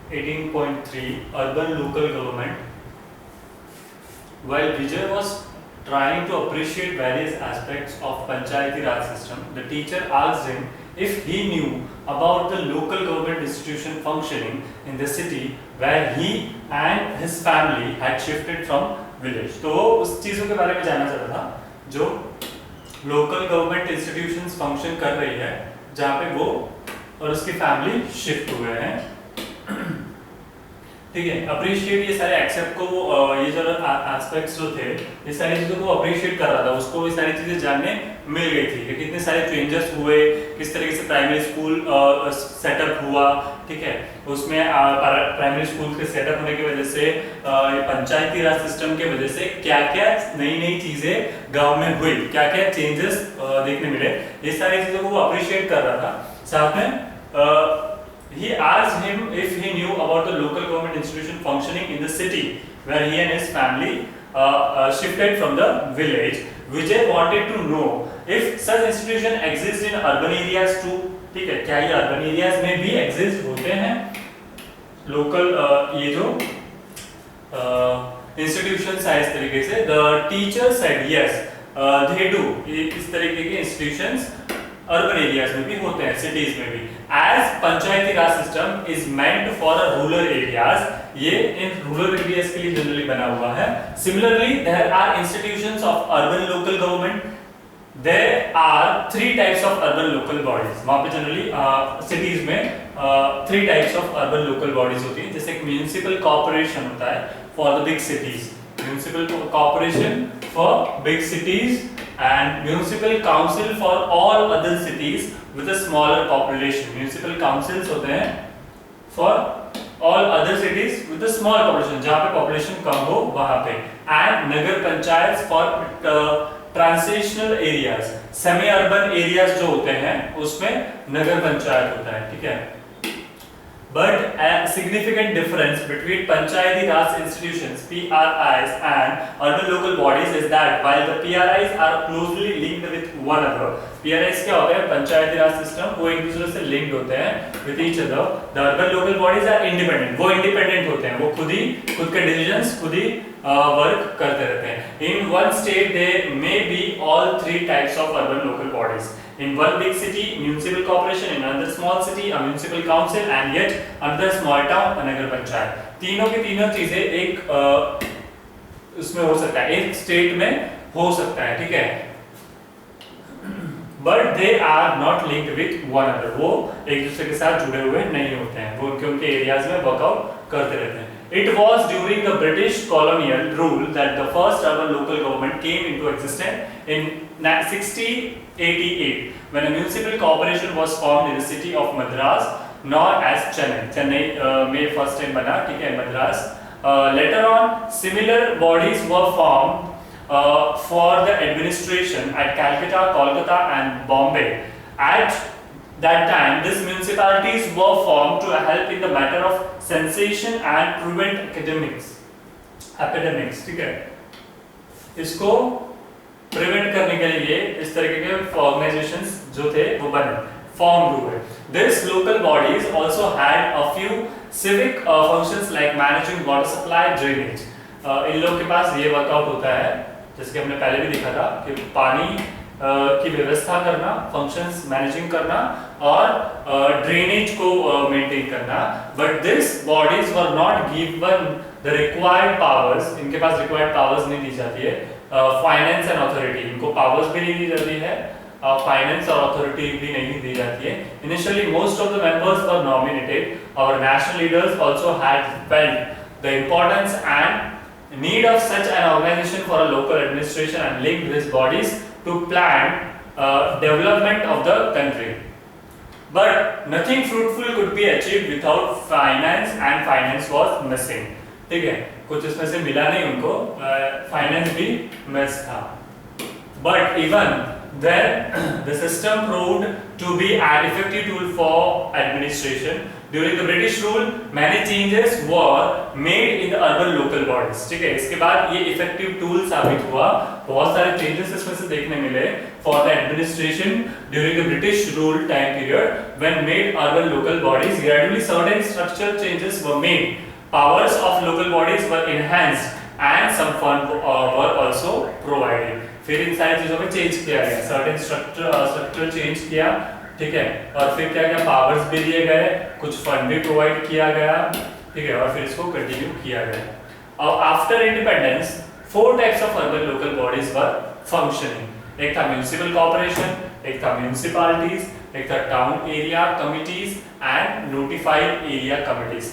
18.3 Urban Local Government. While Vijay was trying to appreciate various aspects of Panchayati Raj system, the teacher asked him if he knew about the local government institution functioning in the city where he and his family had shifted from village. तो वो उस चीज़ों के बारे में जानना चाहता था जो लोकल गवर्नमेंट इंस्टीट्यूशंस फंक्शन कर रही है जहाँ पे वो और उसकी फैमिली शिफ्ट हुए हैं। ठीक है, अप्रिशिएट ये सारे एक्सेप्ट को ये जो एस्पेक्ट्स जो थे ये सारी चीज़ों को अप्रिशिएट कर रहा था, उसको ये सारी चीज़ें जानने मिल गई थी कि कितने सारे चेंजेस हुए, किस तरीके से प्राइमरी स्कूल सेटअप हुआ। ठीक है, उसमें प्राइमरी स्कूल के सेटअप होने की वजह से पंचायती राज सिस्टम के वजह से क्या क्या नई नई चीज़ें गांव में हुई, क्या क्या चेंजेस देखने मिले, ये सारी चीज़ों को वो अप्रिशिएट कर रहा था। साथ में he asked him if he knew about the local government institution functioning in the city where he and his family shifted from the village. Vijay wanted to know if such institution exist in urban areas too. ठीक है, क्या ये urban areas में भी exist होते हैं local ये जो institutions है इस तरीके से? The teacher said yes, they do. इस तरीके के institutions अर्बन एरियाज में भी होते हैं, सिटीज में भी। As panchayati raj system is meant for rural areas, ये इन रूरल एरियाज के लिए जनरली बना हुआ है। Similarly there are institutions of urban local government, there are 3 types of urban local bodies. वहां पे जनरली सिटीज में 3 types of urban local bodies होती हैं, जैसे म्युनिसिपल कॉर्पोरेशन होता है for the big cities, municipal corporation for big cities and municipal council for all other cities with a smaller population. Municipal councils होते हैं for all other cities with a small population, जहाँ पे population कम हो वहाँ पे, and Nagar panchayat for transitional areas, semi urban areas जो होते हैं उसमें नगर पंचायत होता है। ठीक है, but a significant difference between Panchayati Raj institutions (PRIs) and urban local bodies is that while the PRIs are closely linked with one another, PRIs क्या होते हैं? पंचायती राज सिस्टम वो एक दूसरे से लिंक्ड होते हैं with each other. The urban local bodies are independent, वो इंडिपेंडेंट होते हैं, वो खुद के डिसीजंस खुद ही वर्क करते रहते हैं। In one state there may be all 3 types of urban local bodies. In one big city, municipal corporation; in another small city, a municipal council; and yet another small town, a nagar panchayat. तीनों की तीनों चीजें एक उसमें हो सकता है, एक स्टेट में हो सकता है। ठीक है, but they are not linked with one another. वो एक दूसरे के साथ जुड़े हुए नहीं होते हैं, वो उनके एरियाज में वर्कआउट करते रहते हैं। It was during the British colonial rule that the first urban local government came into existence in 1688, when a municipal corporation was formed in the city of Madras, known as Chennai. Chennai में first time बना, ठीक है, Madras. Later on, similar bodies were formed for the administration at Calcutta, Kolkata, and Bombay. At that time, these municipalities were formed to help in the matter of sensation and prevent epidemics. ठीक है, इसको prevent करने के लिए इस तरीके के organisations जो थे वो बने, फॉर्म हुए। These local bodies also had a few civic functions like managing water supply, drainage. इन लोग के पास ये वर्कआउट होता है, जैसे कि हमने पहले भी देखा था कि पानी की व्यवस्था करना, फंक्शंस मैनेजिंग करना और ड्रेनेज को मेंटेन करना। But this bodies were not given the required powers, इनके पास रिक्वायर्ड पावर्स नहीं दी जाती है। फाइनेंस एंड अथॉरिटी, इनको पावर्स भी नहीं दी जाती है, फाइनेंस और अथॉरिटी भी नहीं दी जाती है। Initially most of the members were nominated. Our national leaders also had felt the importance and need of such an organization for a local administration and linked these bodies to plan development of the country. But nothing fruitful could be achieved without finance, and finance was missing. ठीक है, कुछ इसमें से मिला नहीं उनको, finance भी miss था। But even then, the system proved to be an effective tool for administration. During the British rule, many changes were made in the urban local bodies. ठीक है, इसके बाद ये effective tool साबित हुआ, बहुत सारे changes इसमें से देखने मिले for the administration during the British rule time period. When made urban local bodies, gradually certain structural changes were made. Powers of local bodies were enhanced and some fund were also provided. फिर इन सारी चीजों में change किया गया, certain structural change किया, ठीक है, और फिर क्या क्या पावर्स भी दिए गए, कुछ फंड भी प्रोवाइड किया गया, ठीक है, और फिर इसको कंटिन्यू किया गया। और after independence 4 types of urban local bodies were functioning. एक था म्युनिसिपल कॉर्पोरेशन, एक था म्युनिसिपैलिटीज, एक था town area committees and notified area committees.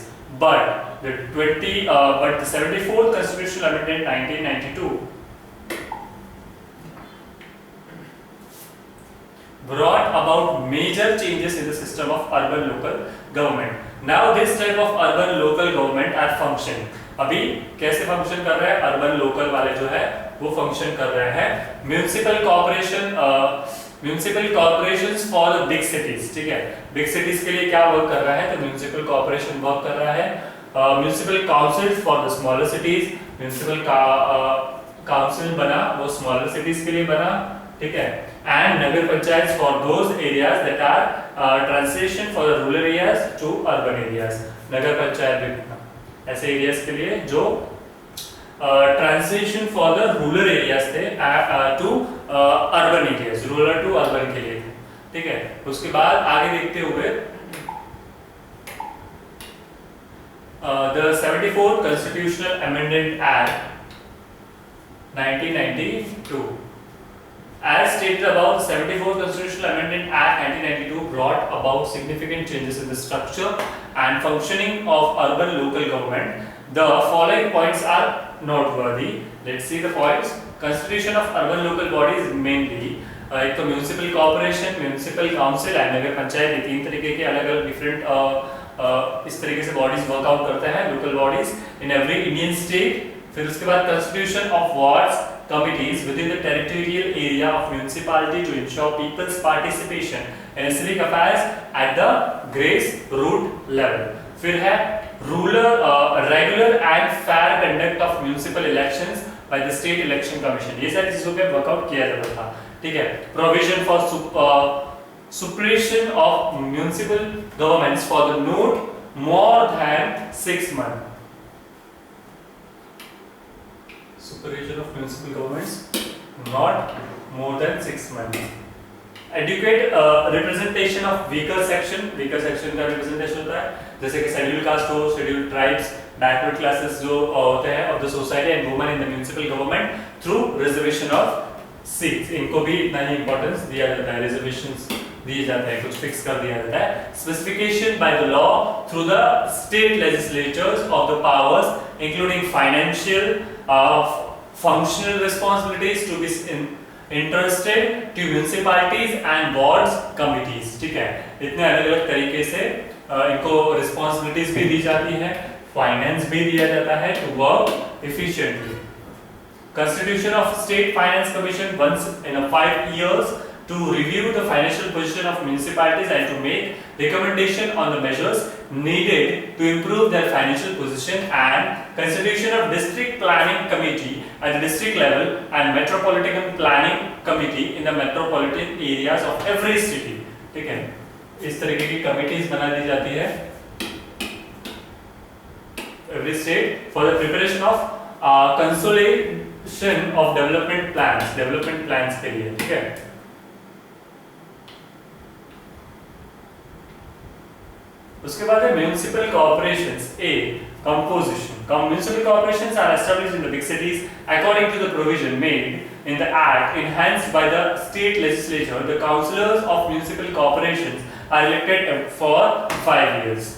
But the 74th constitutional amendment 1992 brought about major changes in the system of urban local government. Now this type of urban local government are functioning. अभी कैसे function कर रहे हैं? Urban local वाले जो है वो function कर रहे हैं municipal corporations for big cities, ठीक है। बिग सिटीज के लिए क्या वर्क कर रहा है? तो म्युनिसिपल कॉर्पोरेशन वर्क कर रहा है। Municipal council for the smaller cities, municipal council बना वो स्मॉलर सिटीज के लिए बना, ठीक है। And nagar panchayats for those areas that are transition for the rural areas to urban areas. नगर पंचायत भी ऐसे एरियाज के लिए जो transition for the rural areas थे to urban areas, rural to urban के लिए, ठीक है। उसके बाद आगे देखते हुए the 74th Constitutional Amendment Act 1992. As stated above, the 74th Constitutional Amendment Act 1992 brought about significant changes in the structure and functioning of urban local government. The following points are noteworthy. Let's see the points. Constitution of urban local bodies mainly एक तो municipal corporation, municipal council and Nagar Panchayat, ये 3 तरीके के अलग अलग different इस तरीके से बॉडीज वर्कआउट करते हैं, local bodies in every Indian state. फिर उसके बाद constitution of wards committees within the territorial area of municipality to ensure people's participation in civic affairs at the grassroots level. फिर है regular and fair conduct of municipal elections by the state election commission. ये सारी चीजों पे workout किया जाता था, ठीक है। Provision for suppression of municipal governments for the not more than 6 months. Supervision of municipal governments not more than 6 months. Adequate representation of weaker section का representation होता है, जैसे कि scheduled caste हो, scheduled tribes, backward classes जो होते हैं of the society and women in the municipal government through reservation of seats. इनको भी इतना ही importance दिया जाता है, reservations दिए जाते हैं, कुछ fix कर दिया जाता है। Specification by the law through the state legislatures of the powers including financial functional responsibilities to be entrusted to municipalities and wards committees, ठीक है। इतने अलग अलग तरीके से इनको responsibilities भी दी जाती है, finance भी दिया जाता है to work efficiently. Constitution of State Finance Commission once in a 5 years to review the financial position of municipalities and to make recommendation on the measures needed to improve their financial position. And Constitution of District Planning Committee at the district level and Metropolitan Planning Committee in the metropolitan areas of every city, ठीक है। इस तरीके की committees बना दी जाती है every state for the preparation of consolidation of development plans के लिए, ठीक है। उसके बाद है municipal corporations. A composition. Municipal corporations are established in the big cities according to the provision made in the act enhanced by the state legislature. The councillors of municipal corporations are elected for 5 years.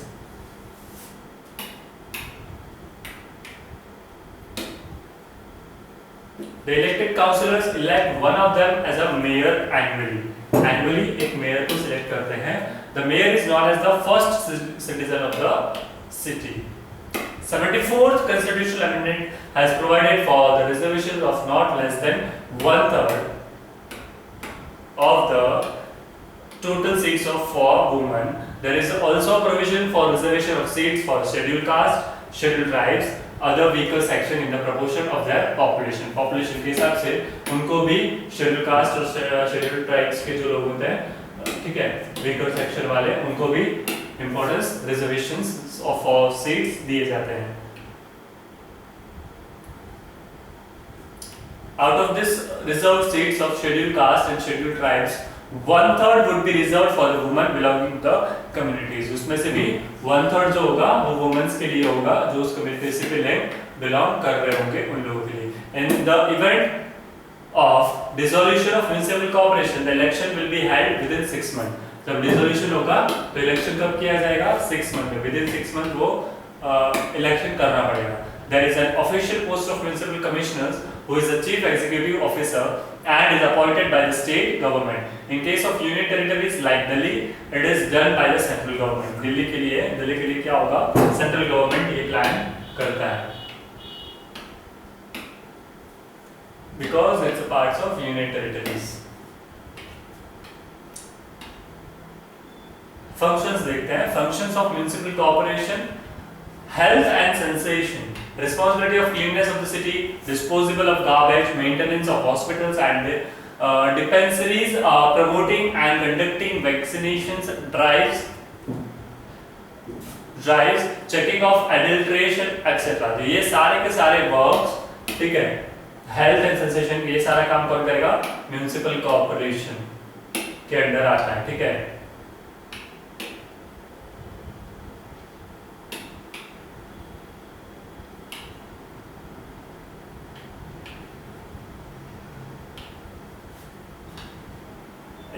The elected councillors elect one of them as a mayor annually. Annually एक mayor को select करते हैं. The mayor is known as the first citizen of the city. 74th Constitutional Amendment has provided for the reservation of not less than 1/3 of the total seats for women. There is also a provision for reservation of seats for scheduled caste, scheduled tribes, other weaker section in the proportion of their population. Population के हिसाब से उनको भी scheduled caste और scheduled tribes के जो लोग होते हैं, ठीक है, weaker section वाले, उनको भी importance reservations of seats दिए जाते हैं. Out of this reserved seats of scheduled caste and scheduled tribes, 1/3 would be reserved for the women belonging to the communities. उसमें से भी 1/3 जो होगा वो वुमेन्स के लिए होगा जो उस कम्युनिटी से बिलोंग कर रहे होंगे उन लोगों के लिए. In the event of dissolution of municipal corporation, the election will be held within 6 months. जब dissolution होगा तो election कब किया जाएगा? 6 months में. Within 6 months वो election करना पड़ेगा. There is an official post of municipal commissioners who is the chief executive officer and is appointed by the state government. In case of union territories like Delhi, it is done by the central government. Delhi के लिए क्या होगा? Central government ये plan करता है. Because it's a part of union territories. Functions देखते हैं. Functions of municipal corporation: health and sanitation, responsibility of cleanliness of the city, disposal of garbage, maintenance of hospitals and dispensaries, promoting and conducting vaccinations drives, checking of adulteration, etc. ये सारे के सारे works, ठीक है, health and sanitation, ये सारा काम कौन करेगा? म्युनिसिपल कॉर्पोरेशन के अंडर आता है, ठीक है.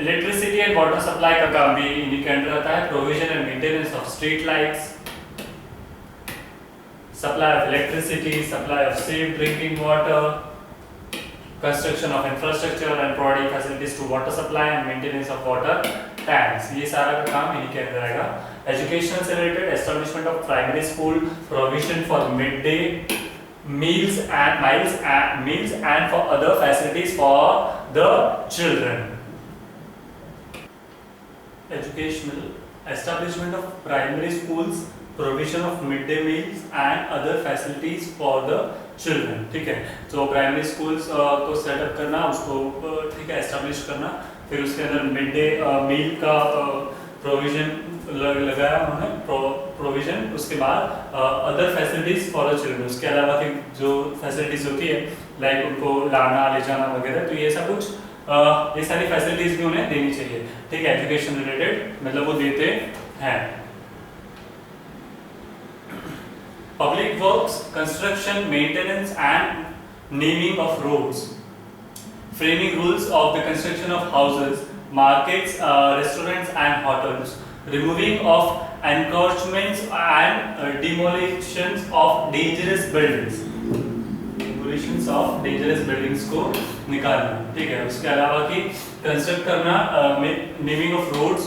इलेक्ट्रिसिटी एंड वाटर सप्लाई का काम भी इन्हीं के अंडर आता है. Provision and maintenance of street lights, supply of electricity, supply of safe drinking water, construction of infrastructure and providing facilities to water supply and maintenance of water tanks, ये सारा का काम इन्हीं के अंदर आएगा. एजुकेशन से related establishment of primary school, provision for mid day meals and for other facilities for the children. Educational establishment of primary schools, provision of midday meals and other facilities for the children. ठीक है, तो primary schools को setup करना, उसको ठीक है establish करना, फिर उसके अंदर मिड डे मील का प्रोविजन लगाया उन्होंने, प्रोविजन, उसके बाद other facilities for the children, उसके अलावा की जो फैसिलिटीज होती है लाइक उनको लाना ले जाना वगैरह, तो ये सब कुछ ये सारी फैसिलिटीज भी उन्हें देनी चाहिए, ठीक है. एजुकेशन रिलेटेड मतलब वो देते हैं. Public works, construction, maintenance and naming of roads, framing rules of the construction of houses, markets, restaurants and hotels, removing of encroachments and demolitions of dangerous buildings, demolitions of dangerous buildings को निकालना, ठीक है. उसके अलावा कि construct करना, naming of roads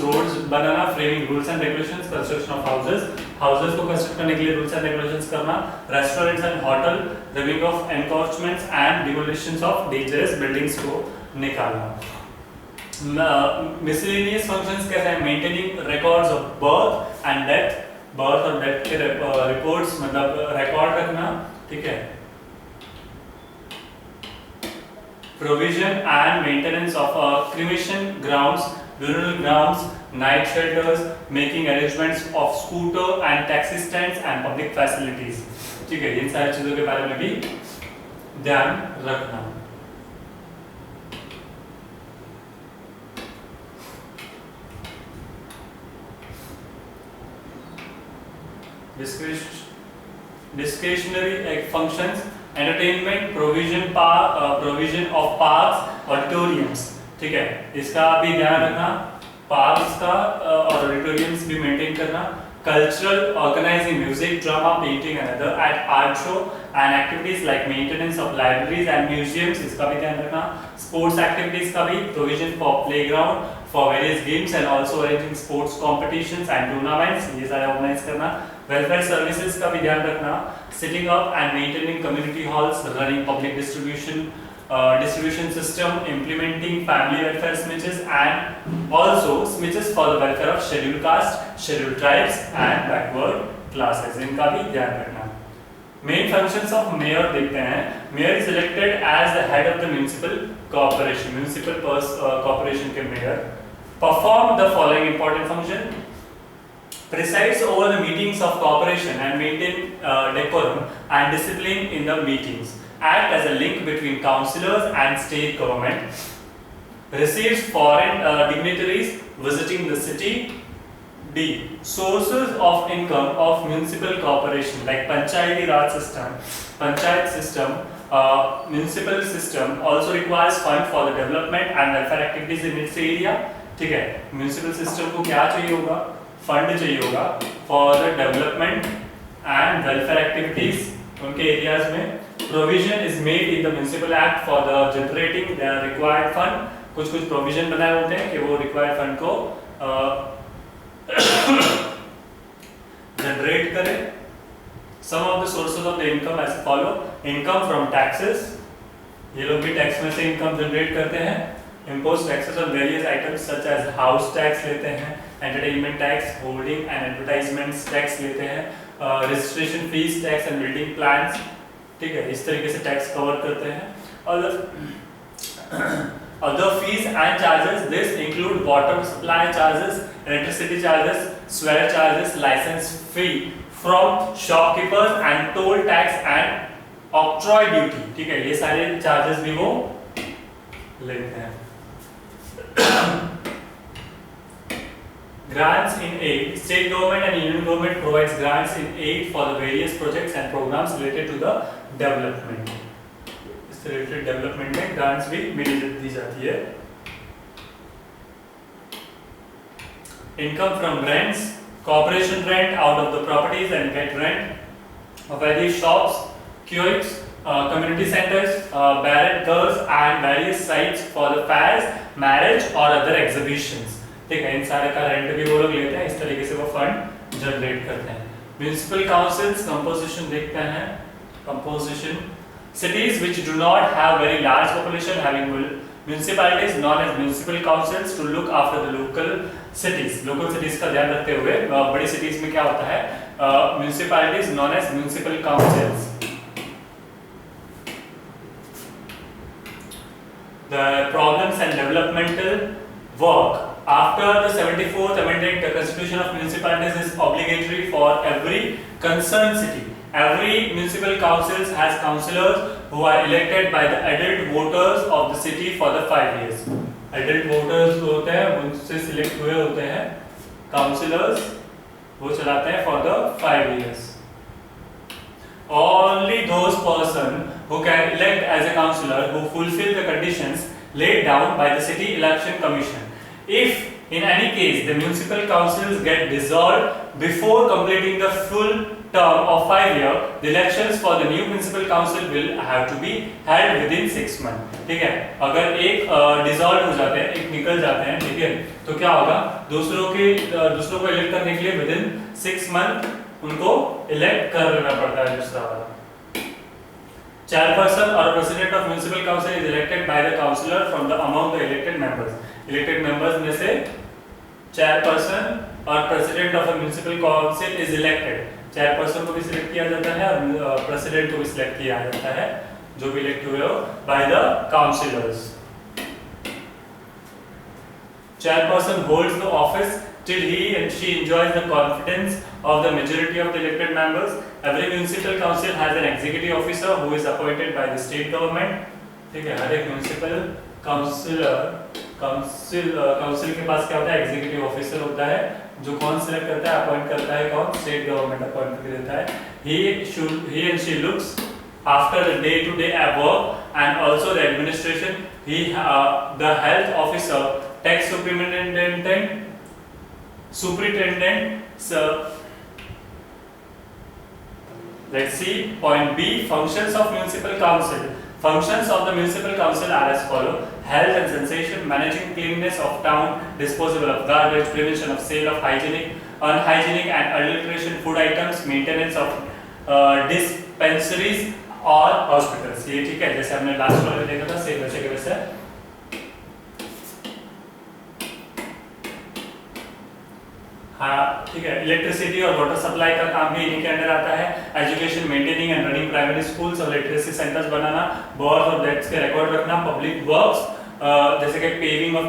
बनाना, framing rules and regulations, construction of houses को कंस्ट्रक्ट करने के लिए रूल्स एंड रेगुलेशंस करना, restaurants and hotel, removing of encroachments and demolitions of dangerous buildings को निकालना. मिसलेनियस फंक्शंस कैसे हैं? Maintaining records of birth and death, birth और डेथ के रिपोर्ट्स मतलब रिकॉर्ड रखना, ठीक है. Provision and maintenance of cremation grounds, burial grounds, night shelters, making arrangements of scooter and taxi stands and public facilities, ठीक है. इन सारी चीजों के बारे में भी ध्यान रखना. Discretionary functions, entertainment, provision of parks, auditoriums, ठीक है. इसका भी ध्यान रखना. पार्क्स का और ऑडिटोरियम्स भी मेंटेन करना. Cultural, organizing music, drama, painting and other art show and activities like maintenance of libraries and museums, इसका भी ध्यान रखना. Sports activities का भी provision for playground for various games and also arranging sports competitions and tournaments, ये सारे organize करना. Welfare services का भी ध्यान रखना. Setting up and maintaining community halls, running public distribution distribution system, implementing family welfare smidges, and also smidges for the welfare of scheduled caste, scheduled tribes and backward classes. इनका भी ध्यान रखना. Main functions of mayor देखते हैं. Mayor is elected as the head of the municipal corporation. Municipal corporation के mayor perform the following important function: presides over the meetings of corporation and maintain decorum and discipline in the meetings, act as a link between councillors and state government, receives foreign dignitaries visiting the city. D. Sources of income of municipal corporation like Panchayati Raj system, Panchayat system, municipal system also requires fund for the development and welfare activities in its area. ठीक है, municipal system को क्या चाहिए होगा? Fund चाहिए होगा for the development and welfare activities उनके areas में. Provision is made in the municipal act for the generating the required fund. कुछ कुछ प्रोविजन बनाए होते हैं कि वो रिक्वायर्ड फंड को जनरेट करे. Some of the sources of the income as follow: income from taxes, ये लोग भी टैक्स में से इनकम जनरेट करते हैं. impose taxes on various items such as house tax लेते हैं, entertainment tax, holding and advertisements tax लेते हैं, registration fees tax and building plans. ठीक है, इस तरीके से टैक्स कवर करते हैं. Other fees and charges, this include water supply charges, electricity charges, swear charges, license fee from shopkeepers and toll tax and octroi duty. ठीक है, ये सारे चार्जेस भी वो लेते हैं. Grants in aid. State government and union government provides grants in aid for the various projects and programs related to the development. इस related development में grants भी दी जाती है. Income from rents. Corporation rent out of the properties and get rent of various shops, kiosks, community centers, barrack girls and various sites for the fairs, marriage or other exhibitions. ठीक है, इन सारे का rent भी वो लोग लेते हैं. इस तरीके से वो फंड जनरेट करते हैं. म्युनिसिपल काउंसिल्स कंपोजिशन देखते हैं. Composition: cities which do not have very large population having municipalities known as municipal councils to look after the local cities. local cities का ध्यान रखते हुए बड़ी cities में क्या होता है, municipalities known as municipal councils. The problems and developmental work. After the 74th amendment, the Constitution of Municipalities is obligatory for every concerned city. Every municipal council has councillors who are elected by the adult voters of the city for the 5 years. Adult voters जो होते हैं उनसे select हुए होते हैं councillors, वो चलाते हैं for the 5 years. Only those persons who can elect as a councillor who fulfill the conditions laid down by the City Election Commission. If in any case the municipal councils get dissolved before completing the full term of 5 years, the elections for the new municipal council will have to be held within 6 months. ठीक है, अगर एक dissolve हो जाते हैं, एक निकल जाते हैं, ठीक है, तो क्या होगा, दूसरों को इलेक्ट करने के लिए विदिन 6 मंथ उनको इलेक्ट कर लेना पड़ता है दूसरा वाला. Chairperson or president of municipal council is elected by the councillor from the among the elected members. Elected members में से chairperson और president of a municipal council is elected. Chairperson को भी सिलेक्ट किया जाता है और president को भी सिलेक्ट किया जाता है, जो भी इलेक्ट हुए हो by the councillors. Chairperson holds the office till he and she enjoys the confidence of the majority of the elected members. Every municipal council has an executive officer who is appointed by the state government. ठीक है, हर एक municipal council के पास क्या होता है, executive officer होता है, जो कौन select करता है, appoint करता है, कौन state government appoint करके देता है. He and she looks after the day-to-day work and also the administration. The health officer, tax superintendent, let's see point B. Functions of municipal council. Functions of the municipal council are as follow: health and sanitation, managing cleanliness of town, disposal of garbage, prevention of sale of hygienic, unhygienic and adulteration food items, maintenance of dispensaries, और hospitals. ये ठीक है, जैसे हमने last वाले में देखा था सेम वैसे के वैसे। हाँ ठीक है, इलेक्ट्रिसिटी और वाटर सप्लाई का काम भी इन्हीं के अंडर आता है। Education, maintaining and running primary schools और लिटरेसी सेंटर्स बनाना, बर्थ और डेथ्स के रिकॉर्ड रखना, पब्लिक वर्क्स जैसे कि paving of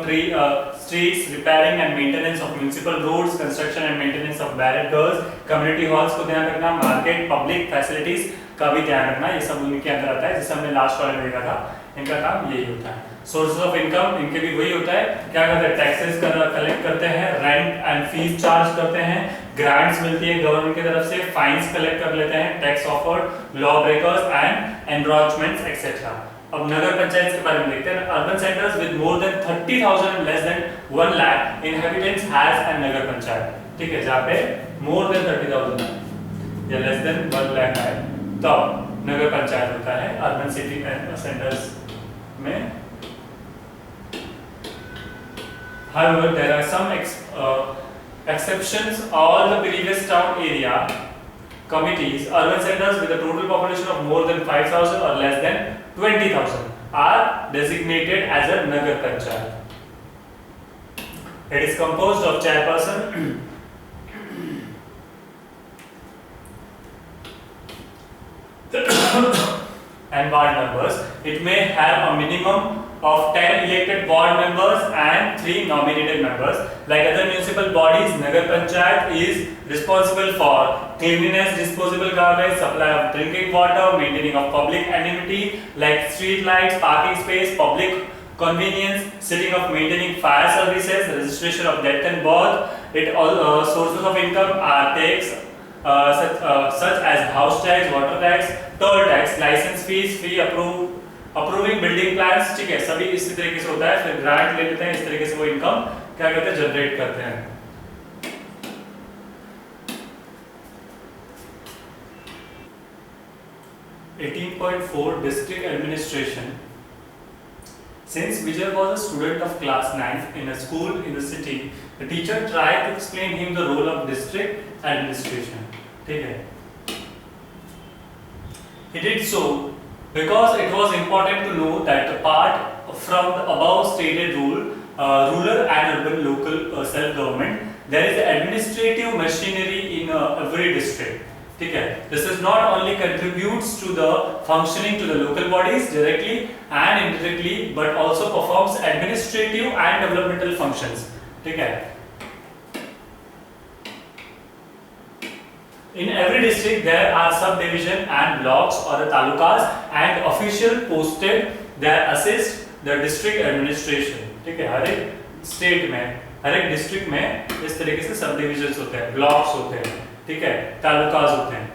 streets, repairing and maintenance of municipal roads, construction and maintenance of barricades, community halls को ध्यान रखना, मार्केट, पब्लिक फैसिलिटीज का भी ध्यान रखना, ये सब उनके अंदर आता है। जैसे हमने लास्ट वाले में देखा था, इनका काम यही होता है। सोर्सेज ऑफ इनकम इनके भी वही होता है, क्या करते हैं, टैक्सेस कलेक्ट करते हैं, रेंट एंड फीस चार्ज करते हैं, ग्रांट्स मिलती है गवर्नमेंट की तरफ से, फाइन्स कलेक्ट कर लेते हैं, tax offered, law breakers and encroachments etcetera. अब नगर पंचायत के बारे में देखते हैं। Urban centres with more than 30,000 less than 1 lakh inhabitants has an Nagar Panchayat. ठीक है, जहाँ पे मोर देन 30,000 या लेस देन 1 लाख है तब नगर पंचायत होता है अर्बन सिटी सेंटर्स में। However, there are some exceptions. All the previous town area committees, urban centers with a total population of more than 5,000 or less than 20,000 are designated as a Nagar Panchayat. It is composed of chairperson, and ward members. It may have a minimum of 10 elected ward members and 3 nominated members. Like other municipal bodies, Nagar Panchayat is responsible for cleanliness, disposable garbage, supply of drinking water, maintaining of public amenity like street lights, parking space, public convenience, setting of maintaining fire services, registration of death and birth. It all sources of income are tax such as house tax, water tax, toll tax, license fees, fee approving building plans। ठीक है, सभी इसी तरीके से होता है। फिर grant ले लेते हैं, इस तरीके से वो इनकम क्या करते हैं, जनरेट करते हैं। District administration. Since Vijay was a student of class 9 in a school in the city, the teacher tried to explain him the role of district administration. ठीक है, he did so because it was important to know that apart from the above stated rural and urban local self-government, there is administrative machinery in every district. ठीक है, this is not only contributes to the functioning to the local bodies directly and indirectly, but also performs administrative and developmental functions. ठीक है, in every district there are subdivision and blocks or the talukas and official posted that assist the district administration. ठीक है, हर एक state में, हर एक district में इस तरीके से सबडिविजन्स होते हैं, ब्लॉक्स होते हैं, ठीक है, तालुकास होते हैं।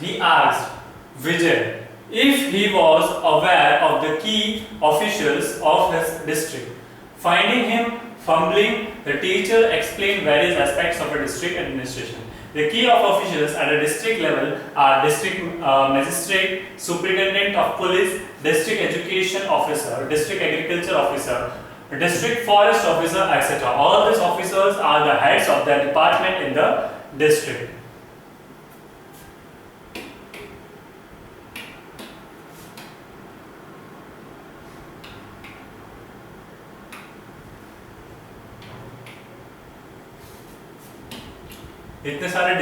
He asked Vijay if he was aware of the key officials of his district. Finding him fumbling, the teacher explained various aspects of a district administration. The key of officials at a district level are district magistrate, superintendent of police, district education officer, district agriculture officer, district forest officer, etc. All these officers are the heads of their department in the district. इतने सारे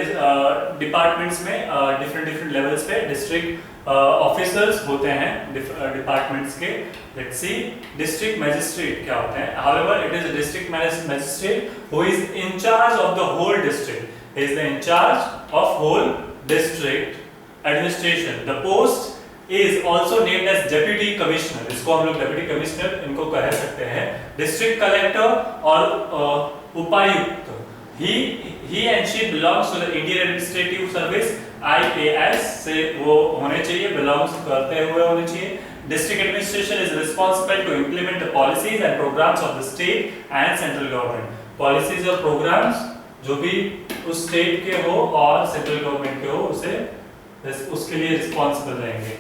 departments में different levels पे district officers होते हैं departments के। Let's see district magistrate क्या होते हैं। However it is a district magistrate who is in charge of the whole district, he is the in charge of whole district administration. The post is also named as deputy commissioner, इसको हम लोग deputy commissioner इनको कह सकते हैं। District collector और उपायुक्त, he and she belongs to the Indian Administrative Service IAS से वो होने चाहिए, belongs करते हुए होने चाहिए। District administration is responsible to implement the policies and programs of the state and central government. Policies और programs जो भी उस state के हो और central government के हो उसके लिए responsible रहेंगे।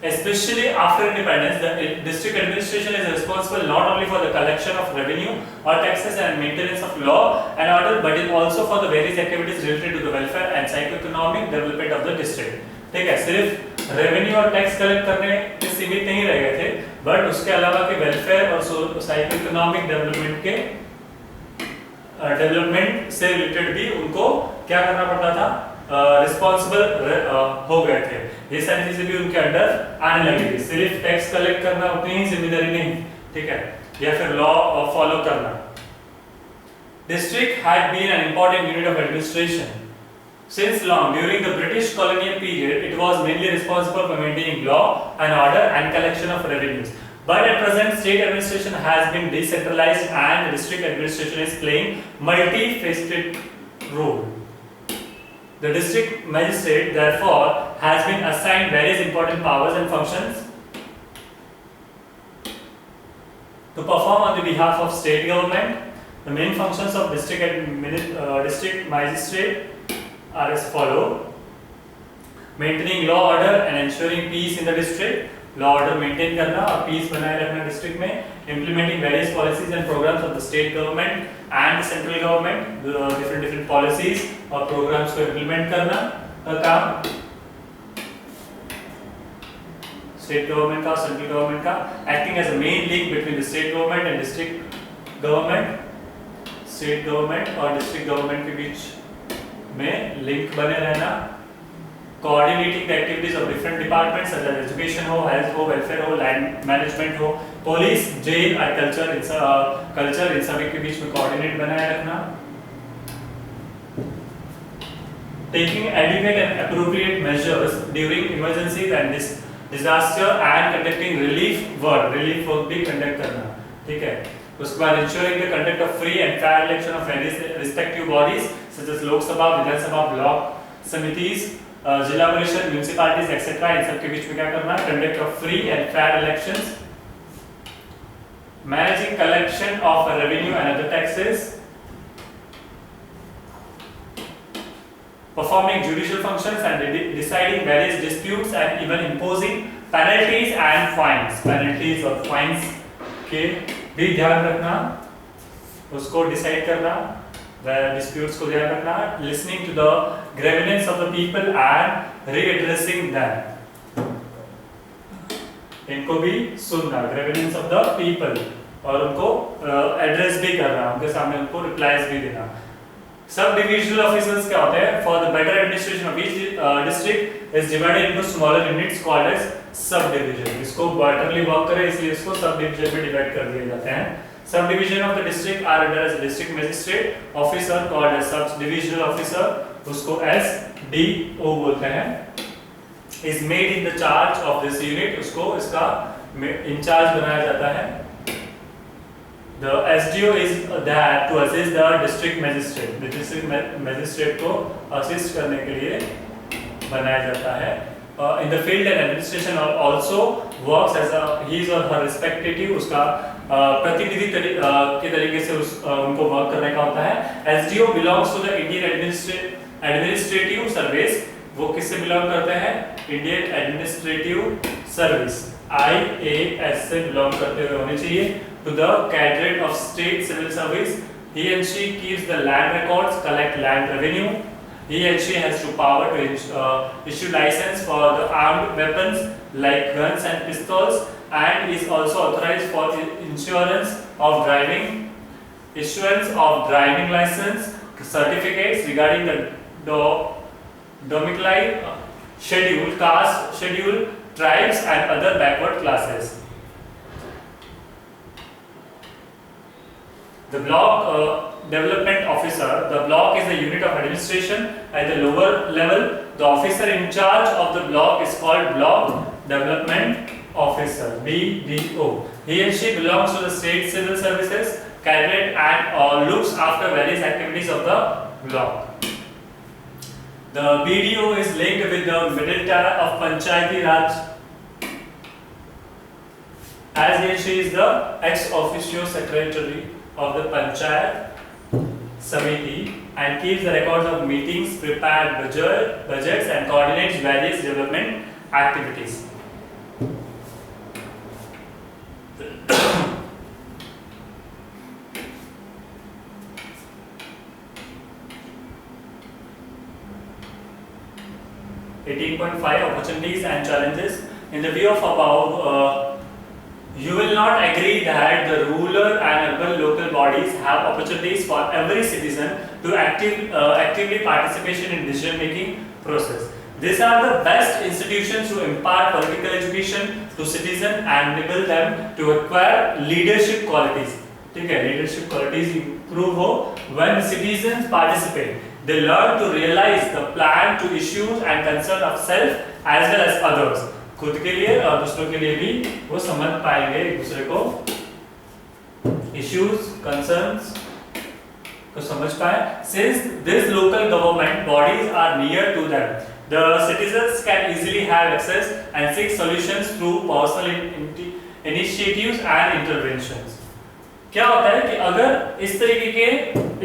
Especially after independence, the district administration is responsible not only for the collection of revenue or taxes and maintenance of law and order, but it also for the various activities related to the welfare and socio-economic development of the district. ठीक है, सिर्फ revenue और tax collect करने के सीमित नहीं रह गए थे, बट उसके अलावा के वेलफेयर और सोसाइटल इकोनॉमिक डेवलपमेंट से रिलेटेड भी उनको क्या करना पड़ता था, रिस्पॉन्सिबल हो गए थे। ये सारी चीजें भी उनके अंडर आने लगी थी। सिर्फ टैक्स कलेक्ट करना उतनी ही जिम्मेदारी नहीं, ठीक है, या फिर लॉ फॉलो करना। District had been an important unit of administration. Since long, during the British colonial period, it was mainly responsible for maintaining law and order and collection of revenues. But at present, state administration has been decentralized and district administration is playing multifaceted role. The district magistrate, therefore, has been assigned various important powers and functions to perform on the behalf of state government. The main functions of district magistrate are as follow: maintaining law order and ensuring peace in the district. Law order maintain करना और peace बनाए रखना district में. Implementing various policies and programs of the state government and the central government. Different policies और programs को implement करना का काम state government का, central government का. Acting as a main link between the state government and district government. State government और district government के बीच में लिंक बने रहना. Coordinating the activities of different departments such as education हो, हेल्थ हो, वेलफेयर हो, लैंड मैनेजमेंट हो, पुलिस, जेल और कल्चर इन सभी के बीच में कोऑर्डिनेट बनाए रखना. Taking adequate and appropriate measures during emergencies and disaster and conducting relief work भी कंडक्ट करना, ठीक है. उसके बाद ensuring the conduct of free and fair election of various respective bodies such as लोक सभा, विधान सभा, ब्लॉक समितिस, जिला परिषद, म्युनिसिपैलिटीज एक्सेट्रा. इन सब के बीच में क्या करना है, conduct of free and fair elections. Managing collection of revenue and other taxes. Performing judicial functions and deciding various disputes and even imposing penalties and fines. Penalties और fines के भी ध्यान रखना, उसको डिसाइड करना, डिस्प्यूट्स को ध्यान रखना. Listening to the grievances of the people and redressing them. इनको भी सुनना, ग्रीवेंसेस ऑफ द पीपल, और उनको एड्रेस भी करना, उनके सामने उनको रिप्लाईज भी देना. सब डिविजनल ऑफिसर्स क्या होते हैं? For the better administration of each district is divided into smaller units called as sub division. इसको बेटरली वर्क करे इसलिए इसको सब डिवीजन में डिवाइड कर दिए जाते हैं. Sub division of the district are under as district magistrate officer called as sub divisional officer, उसको एसडीओ बोलते हैं. Is made in the charge of this unit, उसको इसका इंचार्ज बनाया जाता है. The SDO is there to assist the district magistrate. The district magistrate को assist करने के लिए बनाया जाता है. In the field and administration also works as a his or her respective, उसका प्रतिनिधि के तरीके से उनको वर्क करने का होता है. SDO belongs to the Indian Administrative Service. वो किससे बिलोंग करते हैं? इंडियन एडमिनिस्ट्रेटिव सर्विस IAS से बिलोंग करते हुए होने चाहिए. To the cadre of state civil service, he and she keeps the land records, collect land revenue. He and she has to power to issue license for the armed weapons like guns and pistols, and is also authorized for insurance of driving, issuance of driving license, certificates regarding the domicile, schedule, caste schedule, tribes and other backward classes. The block development officer, the block is the unit of administration at the lower level. The officer in charge of the block is called block development officer, BDO. He and she belongs to the state civil services cadet and looks after various activities of the block. The BDO is linked with the middle tier of Panchayati Raj, as he and she is the ex officio secretary of the Panchayat Samiti and keeps the records of meetings, prepared budgets and coordinates various development activities. 18.5 opportunities and challenges. In the view of above, you will not agree that the rural and urban local bodies have opportunities for every citizen to actively participation in decision making process. These are the best institutions to impart political education to citizens and enable them to acquire leadership qualities. ठीक है, leadership qualities improve हो when citizens participate. They learn to realize the plan to issues and concern of self as well as others. खुद के लिए और दूसरों के लिए भी वो समझ पाएंगे एक दूसरे को, issues, concerns को समझ पाए. Since these local government bodies are near to them, the citizens can easily have access and seek solutions through personal initiatives and interventions. क्या होता है कि अगर इस तरीके के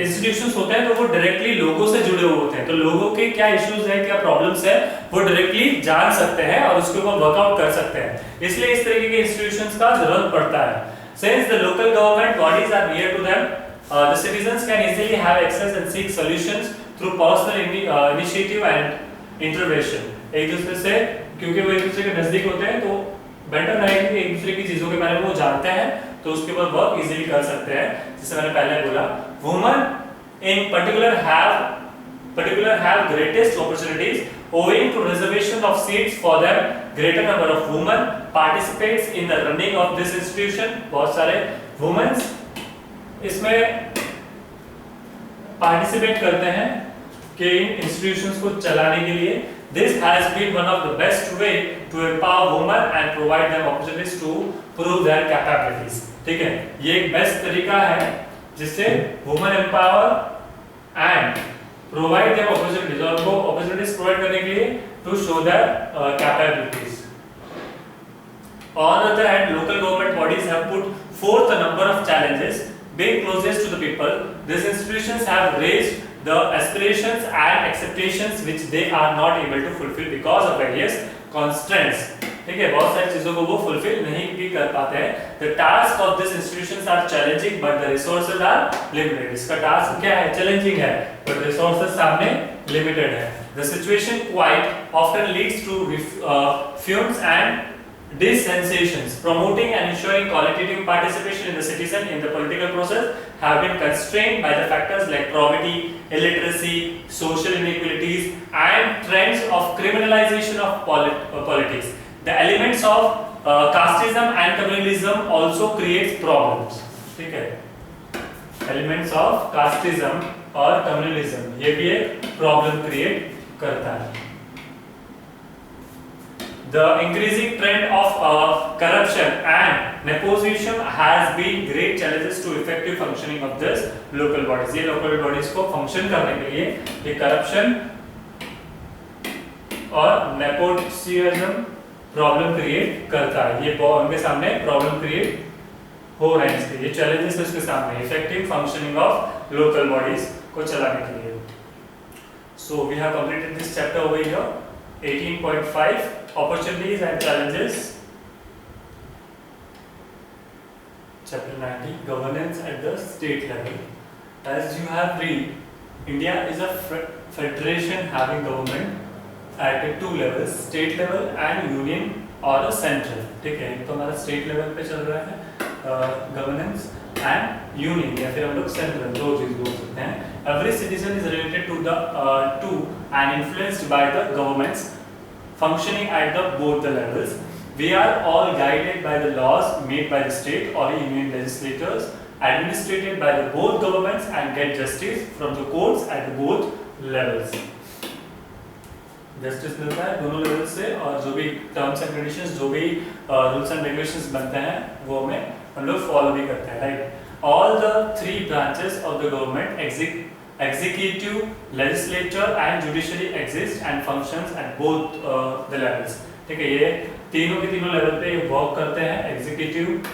इंस्टीट्यूशंस होते हैं तो वो डायरेक्टली लोगों से जुड़े हुए होते हैं, तो लोगों के क्या इश्यूज है, क्या प्रॉब्लम्स है, वो डायरेक्टली जान सकते हैं और उसके ऊपर वर्कआउट कर सकते हैं. इसलिए इस तरीके के इंस्टीट्यूशंस का जरूरत पड़ता है. Since the local government bodies are near to them, the citizens can easily have access and seek solutions through personal initiative and intervention. एक दूसरे से, क्योंकि वो एक दूसरे के नजदीक होते हैं तो बेटर रहेगा कि एक दूसरे की चीजों के बारे में वो जानते हैं तो उसके ऊपर वर्क इजीली कर सकते हैं. जैसे मैंने पहले बोला, women in particular have greatest opportunities owing to reservation of seats for them. Greater number of women participates in the running of this institution. बहुत सारे women इसमें पार्टिसिपेट करते हैं कि इन इंस्टीट्यूशंस को चलाने के लिए. This has been one of the best way to empower women and provide them opportunities to prove their capabilities. ठीक है, ये एक बेस्ट तरीका है जिससे women empower and provide them opportunities, और वो opportunities provide करने के लिए to show their capabilities. On the other hand, local government bodies have put forth a number of challenges being closest to the people. These institutions have raised the aspirations and expectations which they are not able to fulfill because of various constraints. ठीक है, बहुत सारी चीजों को वो fulfill नहीं भी कर पाते हैं. The task of these institutions are challenging but the resources are limited. इसका task क्या है? Challenging है, but resources सामने limited है. The situation quite often leads to fumes and dissensations. Promoting and ensuring qualitative participation in the citizen in the political process have been constrained by the factors like poverty, illiteracy, social inequalities, and trends of criminalization of politics. The elements of casteism and communalism also creates problems. ठीक है, elements of casteism और communalism ये भी एक problem create करता है. The increasing trend of corruption and nepotism has been great challenges to effective functioning of this local bodies. ये local bodies को function करने के लिए ये corruption और nepotism प्रॉब्लम क्रिएट करता है. ये उनके सामने प्रॉब्लम क्रिएट हो रहे हैं, इसके ये चैलेंजेस उसके सामने effective functioning of local bodies को चलाने के लिए. So we have completed this chapter over here. 18.5 opportunities and challenges. Chapter 90 governance at the state level. As you have read, India is a federation having government at two levels, state level and union or a central. ठीक है, तो हमारा state level पे चल रहा है governance and union या फिर हम लोग central, दो चीज बोल सकते हैं. Every citizen is related to the to and influenced by the governments functioning at the both the levels. We are all guided by the laws made by the state or union legislators, administered by the both governments and get justice from the courts at the both levels. Justice मिलता है दोनों level से, और जो भी terms and conditions, जो भी rules and regulations बनते हैं वो हमें हम लोग फॉलो भी करते हैं. Right, all the three branches of the government executive, legislature and judiciary exist and functions at both the levels. ठीक है, ये तीनों के तीनों लेवल पे वर्क करते हैं. Executive,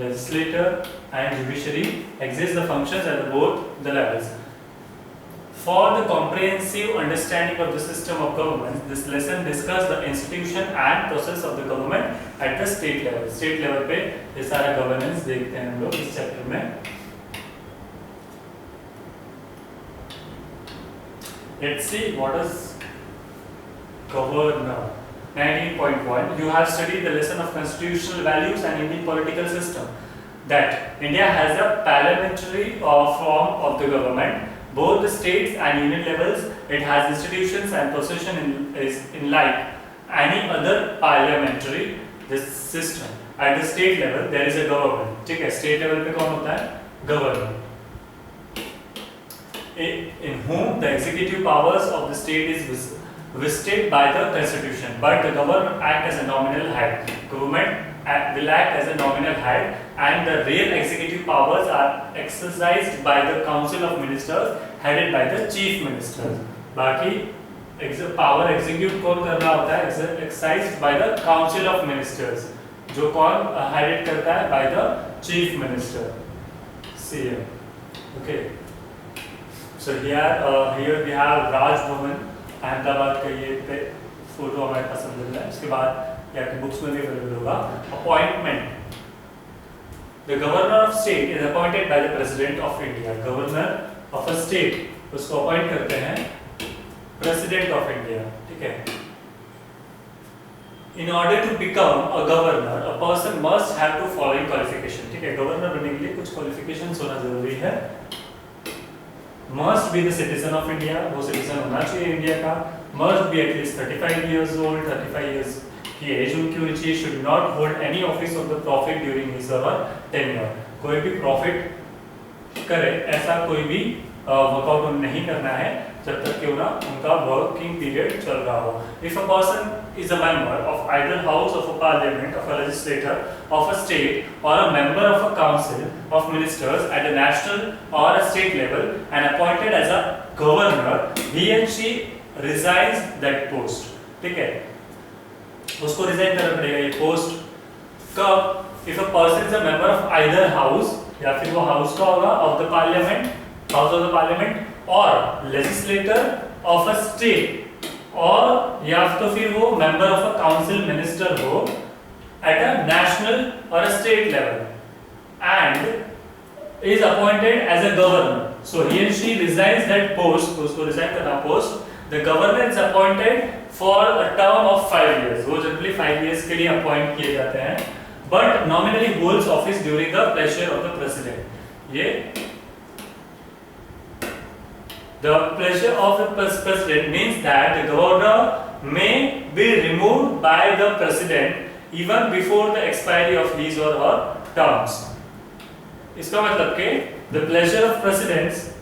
legislature and judiciary exist the functions at both the levels. For the comprehensive understanding of the system of government, this lesson discuss the institution and process of the government at the state level. State level पे ये सारा governance देखते हैं हम लोग इस chapter में. Let's see what is governor. 19.1 you have studied the lesson of constitutional values and Indian political system, that India has a parliamentary form of the government, both the states and union levels. It has institutions and position in like any other parliamentary system. At the state level there is a government. ठीक है, state level पे कौन होता है? Governor. In whom the executive powers of the state is vested by the constitution, but the governor act as a nominal head. Government will act as a nominal head, and the real executive powers are exercised by the council of ministers headed by the chief ministers. बाकी power execute कौन कर रहा होता है? Exercised by the council of ministers, जो कौन headed करता है? By the chief minister, CM. Okay. So here we have Raj Bhavan, Ahmedabad का ये फोटो हमारे पास अवेलेबल है. उसके बाद ये आपकी बुक्स में भी अवेलेबल होगा. Appointment. The governor of state is appointed by the president of India. Governor of a state, उसको अपॉइंट करते हैं president of India. ठीक है. In order to become a governor, a person must have to following qualification. ठीक है, governor बनने के लिए कुछ qualifications होना जरूरी है. Must be the citizen of India, वो citizen होना चाहिए इंडिया का. Must be at least 35 years old, 35 years की एज उनकी होनी चाहिए. Should not hold any office of the profit during his or her tenure. कोई भी प्रॉफिट करे ऐसा कोई भी वर्कआउट नहीं करना है जब तक कि उनका वर्किंग पीरियड चल रहा हो. If a person is a member of either house of a parliament, of a legislator of a state, or a member of a council of ministers at a national or a state level and appointed as a governor, he and she resigns that post. ठीक है, उसको resign करना पड़ेगा ये post. कब? If a person is a member of either house, या फिर वो हाउस का होगा of the parliament, house of the parliament, और legislator of a state, और या तो फिर वो member of a council minister हो at a national or a state level and is appointed as a governor. So he and she resigns that post, उसको resign करना post. The governor is appointed for a term of 5 years. वो generally 5 years के लिए appoint किए जाते हैं, but nominally holds office during the pleasure of the president. ये the pleasure of the president means that the governor may be removed by the president even before the expiry of his or her terms. इसका मतलब कि the pleasure of presidents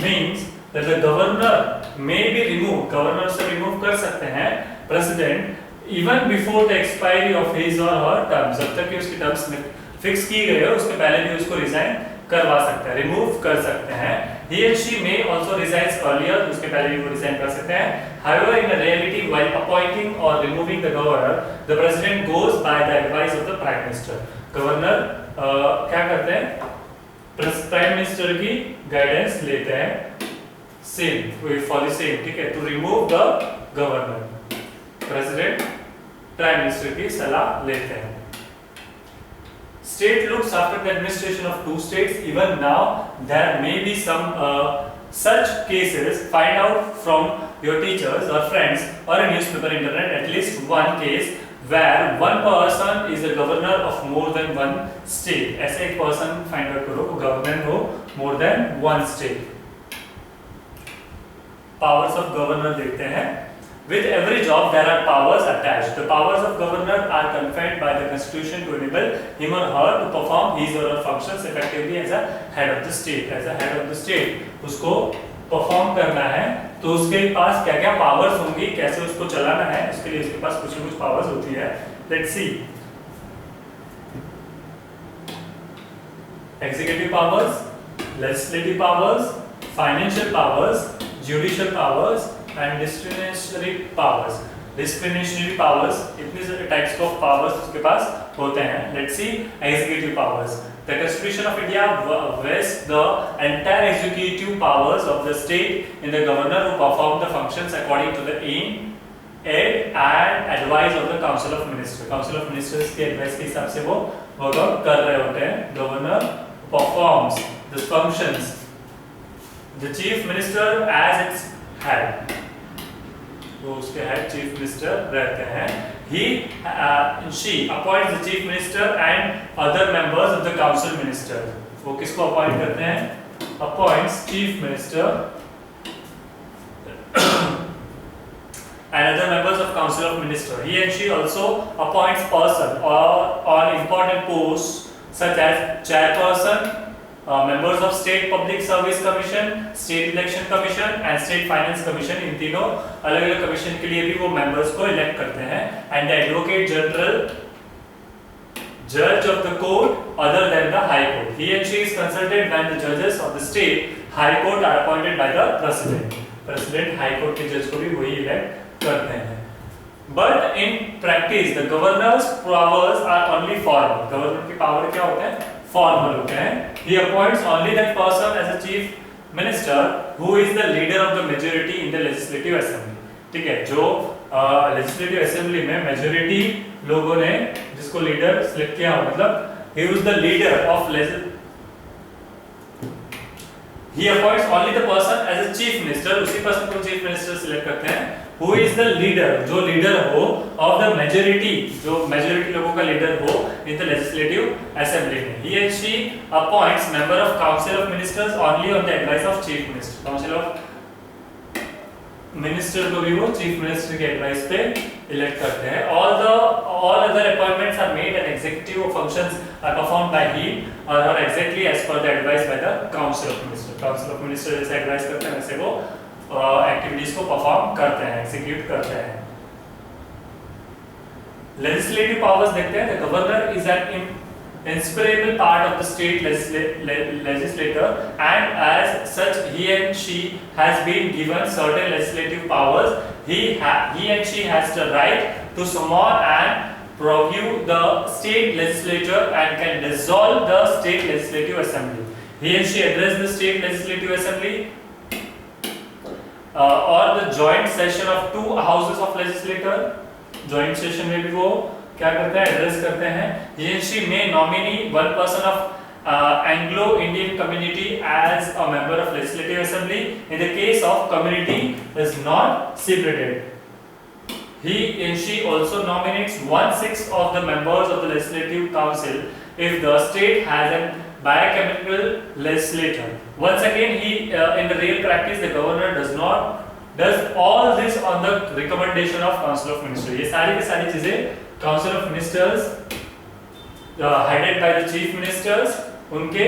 means that the governor may be removed. governor से remove कर सकते हैं president even before the expiry of his or her terms. जब तक कि उसकी terms में fix की गई है उसके पहले भी उसको resign करवा सकते हैं, रिमूव कर सकते हैं. He and she may also resign earlier, उसके पहले भी वो resign कर सकते हैं. However, in reality, while appointing or removing the governor, the president goes by the advice of the prime minister. Governor क्या करते हैं? प्राइम मिनिस्टर की गाइडेंस लेते हैं. Same, for the same, ठीक है. To remove the governor, president prime minister की सलाह लेते हैं. State looks after the administration of 2 states. Even now, there may be some such cases. Find out from your teachers or friends or a newspaper, internet, at least one case where one person is a governor of more than one state. ऐसे एक person find out करो, governor हो more than one state. Powers of governor देखते हैं. With every job there are powers attached. The powers of governor are conferred by the constitution to enable him or her to perform his or her functions effectively as a head of the state. As a head of the state, उसको perform करना है तो उसके पास क्या क्या powers होंगी, कैसे उसको चलाना है, उसके लिए उसके पास कुछ न कुछ powers होती है. Let's see. Executive powers, legislative powers, financial powers, judicial powers and discretionary powers. Discretionary powers, इतने types of powers उसके पास होते हैं. Let's see executive powers. The Constitution of India vests the entire executive powers of the state in the governor who perform the functions according to the aim, aid and advice of the Council of Ministers. Council of Ministers के advice के हिसाब से वो work कर रहे होते हैं. Governor performs the functions. The Chief Minister as its head. वो उसके हेड चीफ मिनिस्टर रहते हैं. She appoints the chief minister and other members of the council minister. वो किसको अपॉइंट करते हैं? Appoints chief minister and other members of council of minister. He and she also appoints person on important posts such as chairperson, members of state public service commission, state election commission and state finance commission. इन तीनों अलग अलग commission के लिए भी वो members को elect करते हैं. And the advocate general, judge of the court other than the high court. He and she is consulted when the judges of the state high court are appointed by the president. President high court के judge को भी वही elect करते हैं. But in practice the governor's powers are only formal. Governor की power क्या होते हैं? Formal होते हैं. He appoints only that person as a chief minister who is the leader of the majority in the legislative assembly. ठीक है, जो legislative assembly में majority लोगों ने जिसको leader select किया हो, मतलब he was the leader of he appoints only the person as a chief minister. उसी person को chief minister select करते हैं. Who is the leader? जो leader हो of the majority, जो majority लोगों का leader हो in the legislative assembly में. He and she appoints member of council of ministers only on the advice of chief minister. Council of minister को भी वो chief minister के advice पे elect करते हैं. All other appointments are made and executive functions are performed by him or her exactly as per the advice by the council of minister. Council of minister जैसे advice करते हैं वैसे वो activities को perform करते हैं, एग्जीक्यूट करते हैं. लेजिस्लेटिव पावर्स देखते हैं. The governor is an inseparable part of the state legislature and as such he and she has been given certain legislative powers. He and she has the right to summon and prorogue the state legislature and can dissolve the state legislative assembly. He and she address the state legislative assembly or the joint session of two houses of legislature. Joint session में भी वो क्या करते हैं? Address करते हैं. He and she may nominate one person of Anglo-Indian community as a member of legislative assembly in the case of community is not separated. He and she also nominates 1/6 of the members of the legislative council if the state has a bicameral legislature. Once again, in the real practice the governor does all this on the recommendation of council of ministers. ये सारी की सारी चीजें council of ministers headed by the chief ministers उनके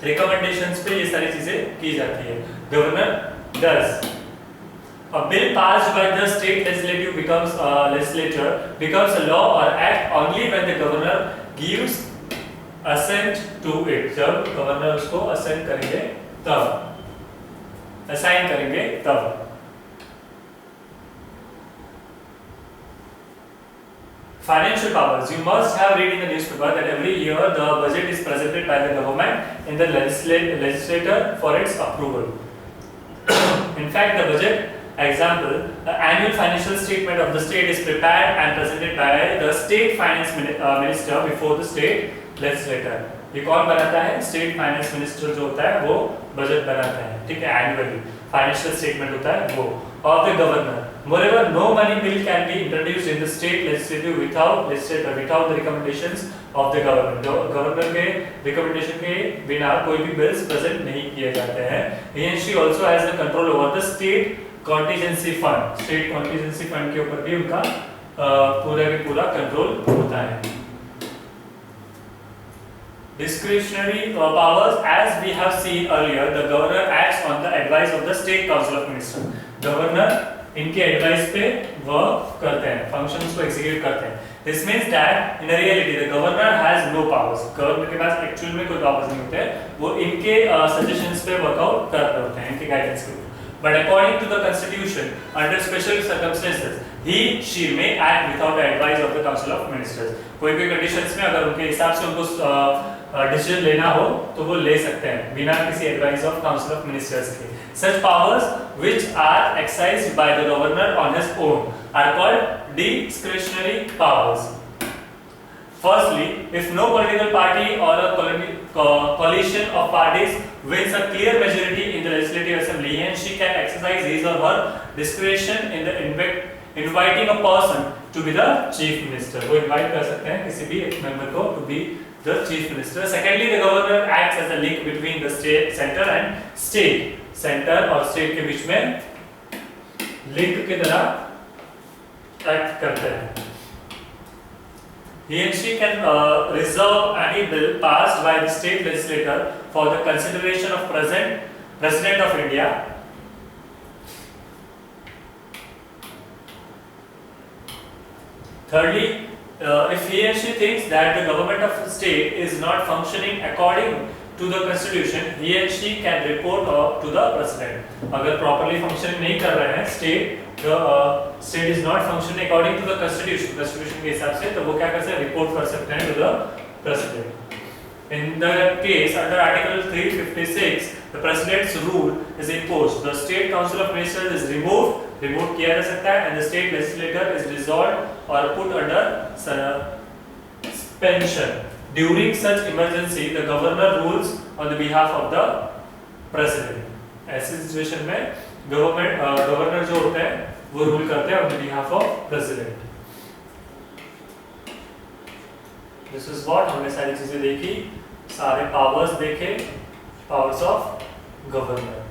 recommendations पे ये सारी चीजें की जाती है. Governor does. A bill passed by the state legislature becomes a law or act only when the governor gives assent to it. जब governor उसको assent करेंगे तब, assign करेंगे तब. Financial powers. You must have read in the newspaper that every year the budget is presented by the government in the legislature for its approval. In fact, the budget, example, the annual financial statement of the state is prepared and presented by the state finance minister before the state legislature. ये कौन बनाता है? State finance minister जो होता है वो budget बनाता है. ठीक है, annually financial statement होता है वो. Of the governor. Moreover, no money bill can be introduced in the state legislature without the recommendations of the government. Governor के recommendation के बिना कोई भी bills present नहीं किए जाते हैं. He and she also has the control over the state contingency fund. State contingency fund के ऊपर भी उनका पूरा के पूरा control होता है. Discretionary powers, as we have seen earlier, the governor acts on the advice of the state council of ministers. Governor इनके एडवाइस पे वर्क करते हैं, फंक्शंस को एग्जीक्यूट करते हैं. This means that in reality the governor has no powers. Governor के पास actual में कोई पावर्स नहीं होते हैं. वो इनके सजेशंस पे वर्कआउट कर रहे होते हैं, इनके गाइडेंस के ऊपर. But according to the constitution, under special circumstances, she may act without the advice of the council of ministers. कोई भी कंडीशंस में अगर उनके हिसाब से उनको डिसीजन लेना हो तो वो ले सकते हैं बिना किसी advice of council of ministers के. Such powers which are exercised by the governor on his own are called discretionary powers. Firstly, if no political party or a coalition of parties wins a clear majority in the legislative assembly, he and she can exercise his or her discretion in the inviting a person to be the chief minister. वो invite कर सकते हैं किसी भी एक member को to be the chief minister. Secondly, the governor acts as a link between the state, center and state. Center और state के बीच में link की तरह act करते हैं. He and she can reserve any bill passed by the state legislator for the consideration of President of India. Thirdly, if he and she thinks that the government of the state is not functioning according to the constitution, he and she can report to the president. अगर properly functioning नहीं कर रहे हैं state is not functioning according to the constitution के हिसाब से, तो वो क्या कर सकते हैं, report कर सकते हैं to the president. In the case under Article 356, the president's rule is imposed. The state council of ministers is removed किया जा सकता है, and the state legislature is dissolved or put under suspension. During such emergency, the governor rules on the behalf of the president. ऐसी situation में governor जो होते हैं वो रूल करते हैं on the behalf of president. This is what हमने सारी चीजें देखी, सारे पावर्स देखे, पावर्स ऑफ गवर्नर.